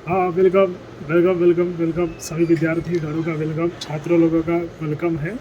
हाँ, welcome, welcome, welcome, welcome सभी विद्यार्थी घरों का वेलकम, छात्रों लोगों का वेलकम है।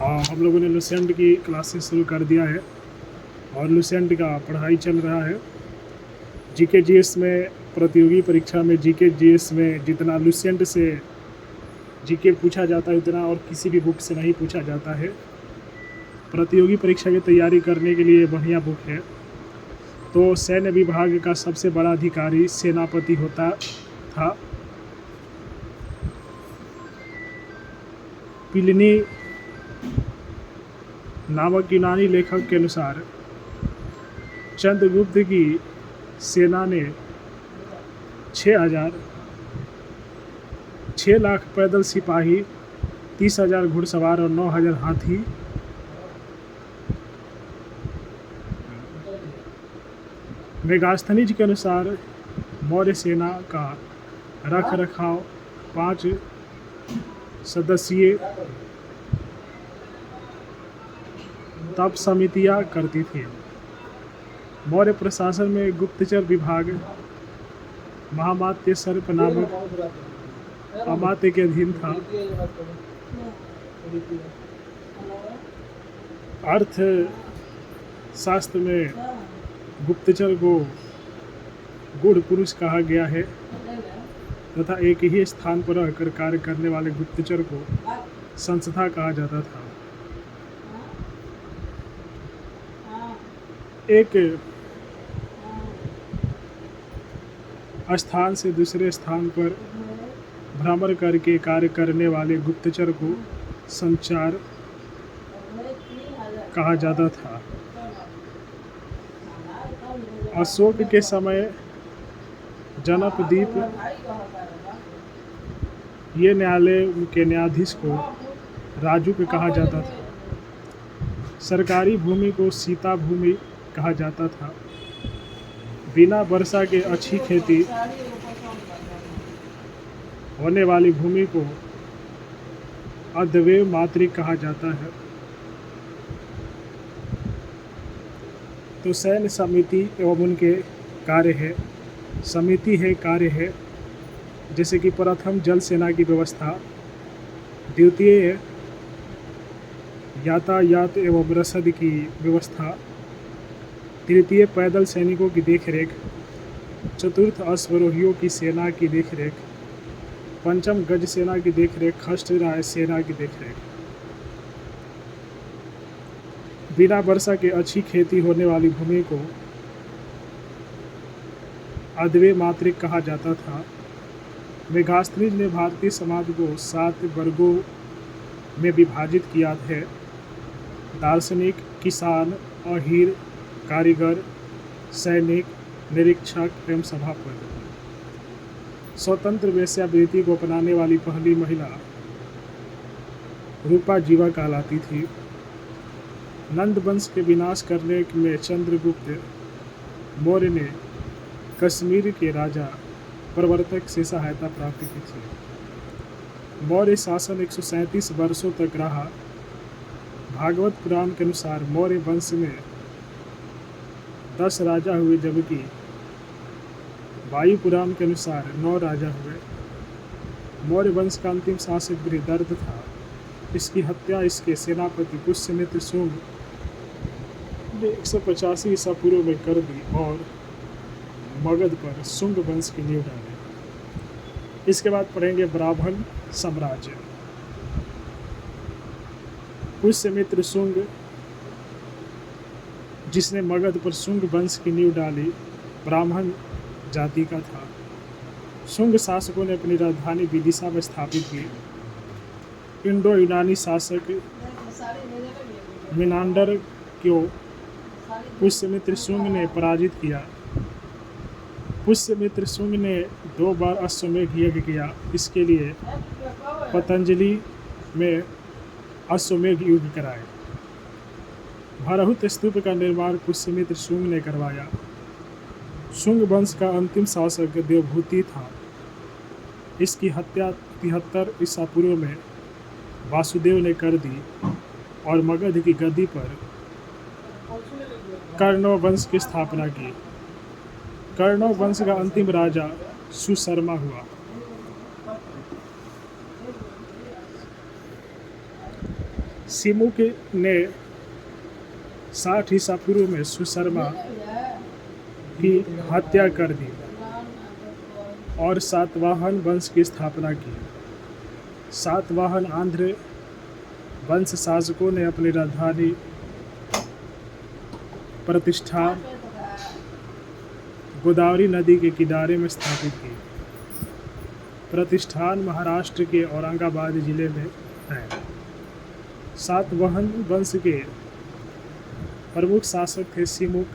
हम लोगों ने लुसेंट की क्लासेस शुरू कर दिया है और लुसेंट का पढ़ाई चल रहा है। जीके जीएस में प्रतियोगी परीक्षा में जीके जीएस में जितना लुसेंट से जीके पूछा जाता है उतना और किसी भी बुक से नहीं पूछा जाता है। प्रतियोगी परीक्षा की तैयारी करने के लिए बढ़िया बुक है। तो सैन्य विभाग का सबसे बड़ा अधिकारी सेनापति होता था। प्लिनी नामक यूनानी लेखक के अनुसार चंद्रगुप्त की सेना ने 6 लाख पैदल सिपाही, 30,000 घुड़सवार और 9,000 हाथी मेगास्थनीज के अनुसार मौर्य सेना का रख रखाव 5 सदस्यीय तप समितियां करती थी। मौर्य प्रशासन में गुप्तचर विभाग महामात्य सर्प नामक अमात्य के अधीन था। अर्थ शास्त्र में गुप्तचर को गूढ़ पुरुष कहा गया है तथा एक ही स्थान पर रहकर कार्य करने वाले गुप्तचर को संस्था कहा जाता था। एक स्थान से दूसरे स्थान पर भ्रमण करके कार्य करने वाले गुप्तचर को संचार कहा जाता था। अशोक के समय जनपदीप ये न्यायालय के न्यायाधीश को राजू के कहा जाता था। सरकारी भूमि को सीता भूमि कहा जाता था। बिना वर्षा के अच्छी खेती होने वाली भूमि को अद्वैव मातृक कहा जाता है। तो सैन्य समिति एवं उनके कार्य है, समिति है, कार्य है, जैसे कि प्रथम जल सेना की व्यवस्था, द्वितीय यातायात एवं रसद की व्यवस्था, तृतीय पैदल सैनिकों की देखरेख, चतुर्थ अश्वरोहियों की सेना की देखरेख, पंचम गज सेना की देखरेख, षष्ठ राय सेना की देखरेख। बिना वर्षा के अच्छी खेती होने वाली भूमि को अद्वैव मातृक कहा जाता था। मेगास्थनीज ने भारतीय समाज को 7 वर्गों में विभाजित किया है: दार्शनिक, किसान, अहीर, कारीगर, सैनिक, निरीक्षक एवं सभापति। स्वतंत्र वेश्यावृत्ति को अपनाने वाली पहली महिला रूपा जीवा कहलाती थी। नंद वंश के विनाश करने में चंद्रगुप्त मौर्य ने कश्मीर के राजा प्रवर्तक से सहायता प्राप्त की थी। मौर्य शासन 137 वर्षों तक रहा। भागवत पुराण के अनुसार मौर्य वंश में 10 राजा हुए, जबकि वायु पुराण के अनुसार 9 राजा हुए। मौर्य वंश का अंतिम शासक बृहदर्थ था। इसकी हत्या इसके सेनापति पुष्यमित्र शुंग ने 185 ईसा पूर्व में कर दी और मगध पर शुंग वंश की नींव डाली। इसके बाद पढ़ेंगे ब्राह्मण साम्राज्य। पुष्यमित्र शुंग, जिसने मगध पर शुंग वंश की नींव डाली, ब्राह्मण जाति का था। शुंग शासकों ने अपनी राजधानी विदिशा में स्थापित की। इंडो यूनानी शासक मिनांडर को पुष्यमित्र शुंग ने पराजित किया। पुष्यमित्र शुंग ने 2 बार अश्वमेध यज्ञ किया। इसके लिए पतंजलि में अश्वमेध युद्ध कराए। भरहुत स्तूप का निर्माण पुष्यमित्र शुंग ने करवाया। शुंग वंश का अंतिम शासक देवभूति था। इसकी हत्या 73 ईसा पूर्व में वासुदेव ने कर दी और मगध की गद्दी पर कर्ण वंश की स्थापना की। कर्ण वंश का अंतिम राजा सुशर्मा हुआ। सिमुक ने 60 ईसा पूर्व में सुशर्मा की हत्या कर दी और सातवाहन वंश की स्थापना की। सातवाहन आंध्र वंश शासकों ने अपनी राजधानी प्रतिष्ठान गोदावरी नदी के किनारे में स्थापित की। प्रतिष्ठान महाराष्ट्र के औरंगाबाद जिले में है। सातवाहन वंश के प्रमुख शासक थे सिमुक,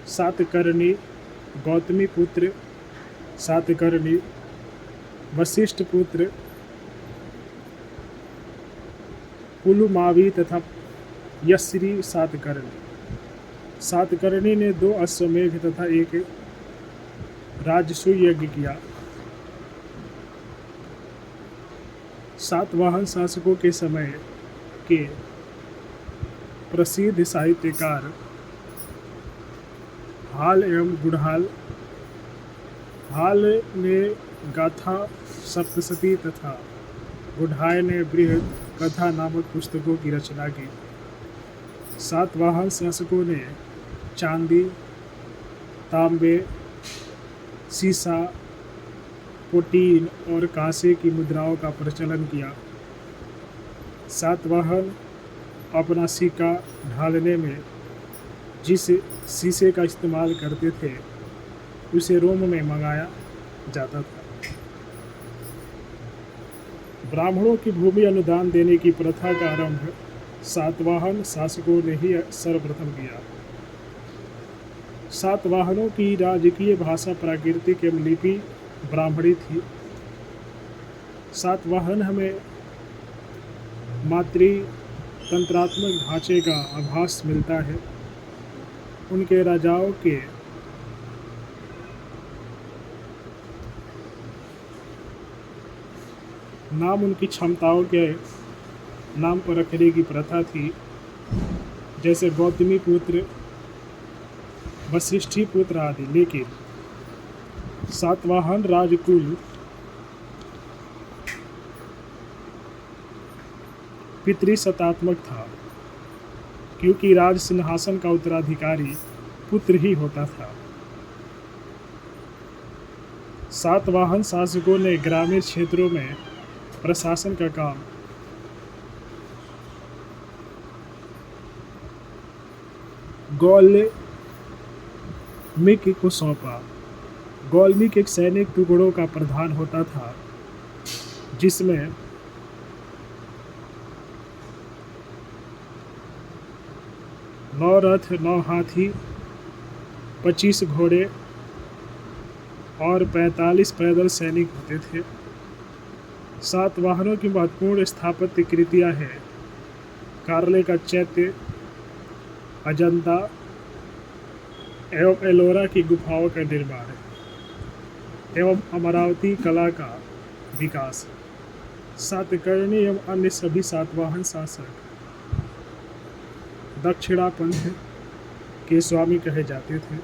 सातकर्णी, गौतमी पुत्र सातकर्णी, वशिष्ठ पुत्र पुलुमावी तथा यश्री सातकर्णी। सातकर्णी ने 2 अश्वमेध तथा 1 राजसूय यज्ञ किया। सातवाहन शासकों के समय के प्रसिद्ध साहित्यकार हाल एवं गुड़हाल, हाल ने गाथा सप्तशती तथा गुड़हाल ने बृहद कथा नामक पुस्तकों की रचना की। सातवाहन शासकों ने चांदी, तांबे, सीसा, पोटीन और कांसे की मुद्राओं का प्रचलन किया। सातवाहन अपना सिक्का ढालने में जिस शीशे का इस्तेमाल करते थे उसे रोम में मंगाया जाता था। ब्राह्मणों की भूमि अनुदान देने की प्रथा का आरंभ सातवाहन शासकों ने ही सर्वप्रथम किया। सातवाहनों की राजकीय भाषा प्राकृतिक एवं लिपि ब्राह्मणी थी। सातवाहन हमें मातृतंत्रात्मक ढांचे का आभास मिलता है। उनके राजाओं के नाम उनकी क्षमताओं के नाम पर रखने की प्रथा थी, जैसे गौतमी पुत्र, वशिष्ठी पुत्र आदि। लेकिन सातवाहन राजकुल पितृसत्तात्मक था, क्योंकि राज सिंहासन का उत्तराधिकारी पुत्र ही होता था। सातवाहन शासकों ने ग्रामीण क्षेत्रों में प्रशासन का काम गौलमिक को सौंपा। गौलमिक एक सैनिक टुकड़ों का प्रधान होता था, जिसमें 9 रथ, 9 हाथी, 25 घोड़े और 45 पैदल सैनिक होते थे। सातवाहनों की महत्वपूर्ण स्थापत्य कृतियां हैं कार्ले का चैत्य, अजंता एवं एलोरा की गुफाओं का निर्माण एवं अमरावती कला का विकास। सातकर्णी एवं अन्य सभी सातवाहन शासक दक्षिणापंथ के स्वामी कहे जाते थे।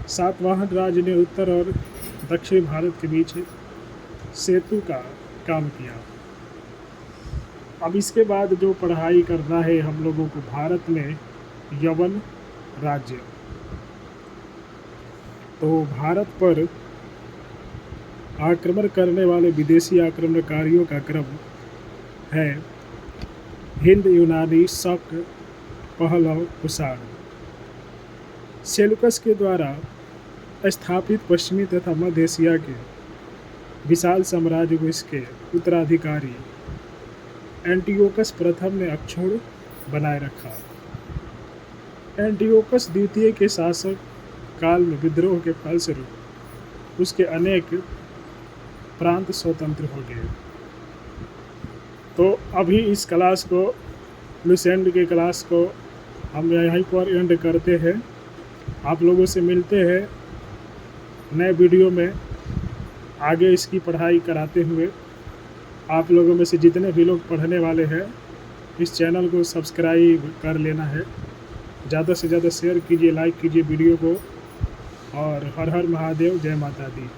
सातवाहन राज ने उत्तर और दक्षिण भारत के बीच सेतु का काम किया। अब इसके बाद जो पढ़ाई करना है हम लोगों को, भारत में यवन राज्य। तो भारत पर आक्रमण करने वाले विदेशी आक्रमणकारियों का क्रम है हिंद, यूनानी, शक, पहलव, कुषाण। सेलुकस के द्वारा स्थापित पश्चिमी तथा मध्य एशिया के विशाल साम्राज्य को इसके उत्तराधिकारी एंटियोकस प्रथम ने अक्षुण्ण बनाए रखा। एंटियोकस द्वितीय के शासक काल में विद्रोह के फलस्वरूप उसके अनेक प्रांत स्वतंत्र हो गए। तो अभी इस क्लास को, लुसेंट के क्लास को हम यहीं पर एंड करते हैं। आप लोगों से मिलते हैं नए वीडियो में, आगे इसकी पढ़ाई कराते हुए। आप लोगों में से जितने भी लोग पढ़ने वाले हैं इस चैनल को सब्सक्राइब कर लेना है। ज़्यादा से ज़्यादा शेयर कीजिए, लाइक कीजिए वीडियो को। और हर हर महादेव, जय माता दी।